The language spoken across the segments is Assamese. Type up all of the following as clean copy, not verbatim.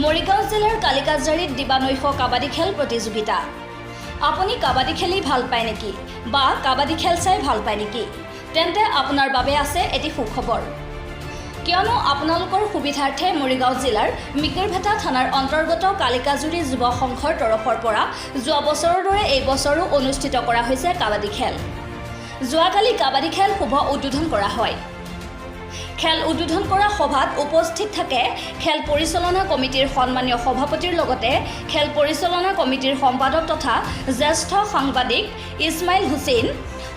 মৰিগাঁও জিলাৰ কালিকাজাৰীত দিবানৈশ কাবাডী খেল প্ৰতিযোগিতা। আপুনি কাবাডী খেলি ভাল পায় নেকি বা কাবাডী খেল চাই ভাল পায় নেকি? তেন্তে আপোনাৰ বাবে আছে এটি সুখবৰ, কিয়নো আপোনালোকৰ সুবিধাৰ্থে মৰিগাঁও জিলাৰ মিকিৰভেটা থানাৰ অন্তৰ্গত কালিকাজুৰি যুৱ সংঘৰ তৰফৰ পৰা যোৱা বছৰৰ দৰে এই বছৰো অনুষ্ঠিত কৰা হৈছে কাবাডী খেল। যোৱাকালি কাবাডী খেল শুভ উদ্বোধন কৰা হয়। খেল উদ্বোধন কৰা সভাত উপস্থিত থাকে খেল পৰিচালনা কমিটিৰ সন্মানীয় সভাপতিৰ লগতে খেল পৰিচালনা কমিটিৰ সম্পাদক তথা জ্যেষ্ঠ সাংবাদিক ইছমাইল হুছেইন,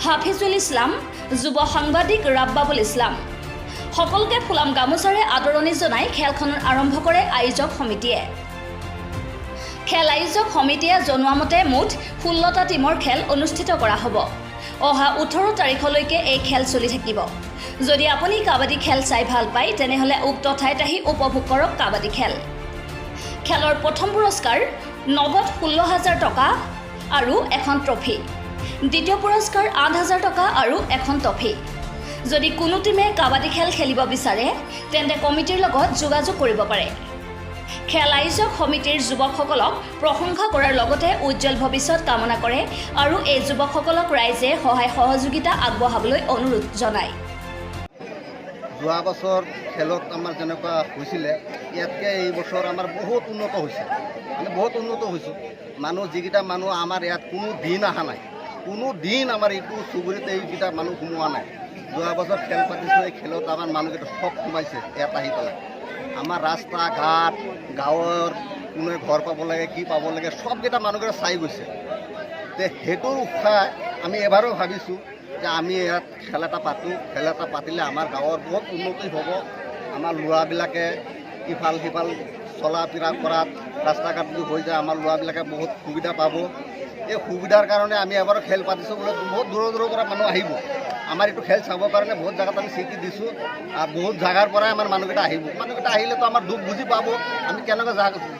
হাফিজুল ইছলাম, যুৱ সাংবাদিক ৰাব্বাবুল ইছলাম। সকলোকে ফুলাম গামোচাৰে আদৰণি জনাই খেলখন আৰম্ভ কৰে আয়োজক সমিতিয়ে। খেল আয়োজক সমিতিয়ে জনোৱা মতে মুঠ 16টা টিমৰ খেল অনুষ্ঠিত কৰা হ'ব। অহা 18 তাৰিখলৈকে এই খেল চলি থাকিব। যদি আপুনি কাবাডী খেল চাই ভাল পায় তেনেহ'লে উক্ত ঠাইত আহি উপভোগ কৰক কাবাডী খেল। খেলৰ প্ৰথম পুৰস্কাৰ নগদ 16,000 টকা আৰু এখন ট্ৰফি। দ্বিতীয় পুৰস্কাৰ 8,000 টকা আৰু এখন ট্ৰফি। যদি কোনো টিমে কাবাডী খেল খেলিব বিচাৰে তেন্তে কমিটিৰ লগত যোগাযোগ কৰিব পাৰে। খেল আয়োজক সমিতিৰ যুৱকসকলক প্ৰশংসা কৰাৰ লগতে উজ্জ্বল ভৱিষ্যত কামনা কৰে আৰু এই যুৱকসকলক ৰাইজে সহায় সহযোগিতা আগবঢ়াবলৈ অনুৰোধ জনায়। যোৱা বছৰ খেলত আমাৰ যেনেকুৱা হৈছিলে ইয়াতকৈ এই বছৰ আমাৰ বহুত উন্নত হৈছে, মানে বহুত উন্নত হৈছোঁ। মানুহ যিকেইটা মানুহ আমাৰ ইয়াত কোনো দিন অহা নাই, কোনো দিন আমাৰ এইটো চুবুৰীত এইকেইটা মানুহ সোমোৱা নাই। যোৱা বছৰ খেল পাতিছোঁ, এই খেলত আমাৰ মানুহকেইটা সব সোমাইছে ইয়াত আহি পেলাই। আমাৰ ৰাস্তা ঘাট গাঁৱৰ কোনে ঘৰ পাব লাগে কি পাব লাগে সবকেইটা মানুহকেইটা চাই গৈছে। তে সেইটোৰ উৎসাহ আমি এবাৰো ভাবিছোঁ যে আমি ইয়াত খেল এটা পাতোঁ, খেল এটা পাতিলে আমাৰ গাঁৱৰ বহুত উন্নতি হ'ব। আমাৰ ল'ৰাবিলাকে ইফাল সিফাল চলা ফিৰা কৰাত ৰাস্তা ঘাটবোৰ হৈ যায়, আমাৰ ল'ৰাবিলাকে বহুত সুবিধা পাব। এই সুবিধাৰ কাৰণে আমি এবাৰো খেল পাতিছোঁ বোলে বহুত দূৰৰ দূৰৰ পৰা মানুহ আহিব। আমাৰ এইটো খেল চাবৰ কাৰণে বহুত জেগাত আমি চিঠি দিছোঁ আৰু বহুত জেগাৰ পৰাই আমাৰ মানুহকেইটা আহিব। মানুহকেইটা আহিলেতো আমাৰ দুখ বুজি পাব আমি কেনেকুৱা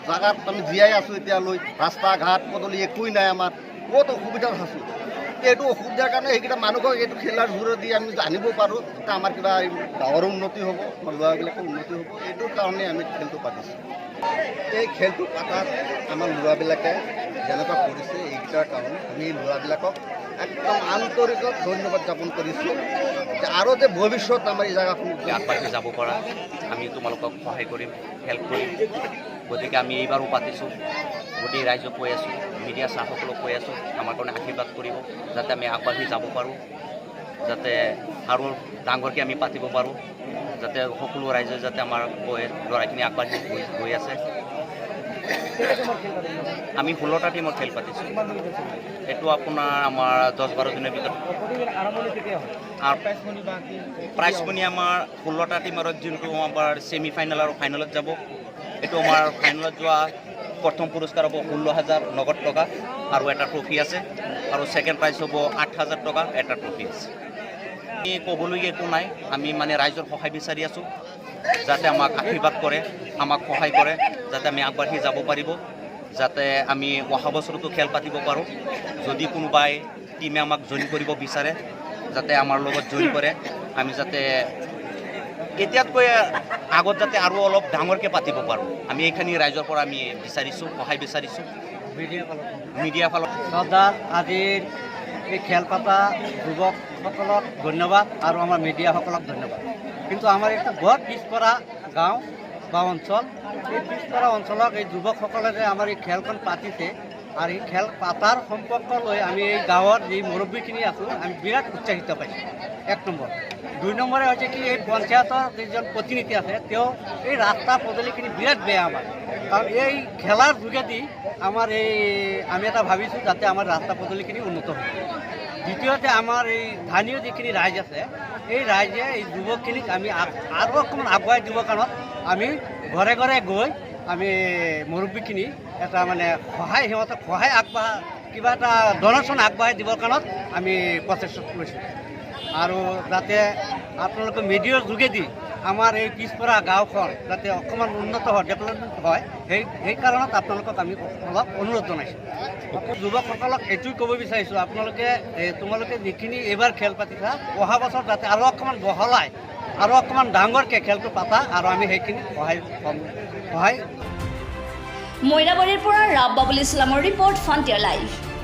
জেগাত আমি জীয়াই আছোঁ এতিয়ালৈ। ৰাস্তা ঘাট পদূলি একোৱেই নাই, আমাৰ বহুত অসুবিধাত আছোঁ। এইটো অসুবিধাৰ কাৰণে সেইকেইটা মানুহক এইটো খেলাৰ জোৰেদি আমি জানিব পাৰোঁ যে আমাৰ কিবা গাঁৱৰো উন্নতি হ'ব, আমাৰ ল'ৰাবিলাকৰ উন্নতি হ'ব। এইটোৰ কাৰণে আমি খেলটো পাতিছোঁ। এই খেলটো পাতাত আমাৰ ল'ৰাবিলাকে যেনেকুৱা কৰিছে এইকেইটাৰ কাৰণে আমি ল'ৰাবিলাকক একদম আন্তৰিক ধন্যবাদ জ্ঞাপন কৰিছোঁ যে আৰু যে ভৱিষ্যত আমাৰ এই জেগাখন আগবাঢ়ি যাব পৰা আমি তোমালোকক সহায় কৰিম, হেল্প কৰিম। গতিকে আমি এইবাৰো পাতিছোঁ। গোটেই ৰাইজক কৈ আছোঁ, মিডিয়া চাৰসকলক কৈ আছোঁ আমাৰ কাৰণে আশীৰ্বাদ কৰিব যাতে আমি আগবাঢ়ি যাব পাৰোঁ, যাতে আৰু ডাঙৰকৈ আমি পাতিব পাৰোঁ, যাতে সকলো ৰাইজে যাতে আমাৰ ল'ৰাখিনি আগবাঢ়ি গৈ আছে। আমি 16টা টিমৰ খেল পাতিছোঁ। এইটো আপোনাৰ আমাৰ 10-12 দিনৰ ভিতৰত। প্ৰাইজ মনি আমাৰ 16টা টিমৰ যোনটো আমাৰ ছেমি ফাইনেল আৰু ফাইনেলত যাব। এইটো আমাৰ ফাইনেলত যোৱা প্ৰথম পুৰস্কাৰ হ'ব 16,000 নগদ টকা আৰু এটা ট্ৰফি আছে, আৰু ছেকেণ্ড প্ৰাইজ হ'ব 8,000 টকা, এটা ট্ৰফি আছে। আমি ক'বলগীয়া একো নাই, আমি মানে ৰাইজৰ সহায় বিচাৰি আছোঁ যাতে আমাক আশীৰ্বাদ কৰে, আমাক সহায় কৰে, যাতে আমি আগবাঢ়ি যাব পাৰিব, যাতে আমি অহা বছৰতো খেল পাতিব পাৰোঁ। যদি কোনোবাই টিমে আমাক জইন কৰিব বিচাৰে যাতে আমাৰ লগত জইন কৰে, আমি যাতে এতিয়াতকৈ আগত যাতে আৰু অলপ ডাঙৰকৈ পাতিব পাৰোঁ। আমি এইখিনি ৰাইজৰ পৰা আমি বিচাৰিছোঁ, সহায় বিচাৰিছোঁ। মিডিয়া ফালত শ্ৰদ্ধাৰ আজিৰ এই খেল পতা যুৱকসকলক ধন্যবাদ আৰু আমাৰ মিডিয়াসকলক ধন্যবাদ। কিন্তু আমাৰ এইটো বৰ পিছপৰা গাঁও বা অঞ্চল, এই পিছপৰা অঞ্চলত এই যুৱকসকলে যে আমাৰ এই খেলখন পাতিছে আৰু এই খেল পাতাৰ সম্পৰ্ক লৈ আমি এই গাঁৱৰ যি মুৰব্বীখিনি আছোঁ আমি বিৰাট উৎসাহিত পাইছোঁ। 1 নম্বৰ। 2 নম্বৰে হৈছে কি এই পঞ্চায়তৰ যিজন প্ৰতিনিধি আছে তেওঁ এই ৰাস্তা পদূলিখিনি বিৰাট বেয়া আমাৰ, কাৰণ এই খেলাৰ যোগেদি আমাৰ আমি এটা ভাবিছোঁ যাতে আমাৰ ৰাস্তা পদূলিখিনি উন্নত হ'ব। দ্বিতীয়তে আমাৰ এই স্থানীয় যিখিনি ৰাইজ আছে এই ৰাইজে এই যুৱকখিনিক আমি আৰু অকণমান আগুৱাই দিবৰ কাৰণত আমি ঘৰে ঘৰে গৈ আমি মুৰব্বীখিনি এটা মানে সিহঁতক সহায় কিবা এটা ডনেশ্যন আগবঢ়াই দিবৰ কাৰণত আমি প্ৰচেষ্টা কৰিছোঁ। আৰু যাতে আপোনালোকে মিডিয়াৰ যোগেদি আমাৰ এই পিছপৰা গাঁওখন যাতে অকণমান উন্নত হয়, ডেভেলপমেণ্ট হয়, সেই কাৰণত আপোনালোকক আমি অলপ অনুৰোধ জনাইছোঁ। যুৱকসকলক এইটোৱে ক'ব বিচাৰিছোঁ, তোমালোকে যিখিনি এইবাৰ খেল পাতিছা অহা বছৰ যাতে আৰু অকণমান বহলাই আৰু অকণমান ডাঙৰকৈ খেলটো পাতা আৰু আমি সেইখিনি সহায় মইৰাবাৰীৰ পৰা ৰাব বাবুল ইছলামৰ ৰিপৰ্ট ফ্ৰণ্টিয়াৰ লাইভ।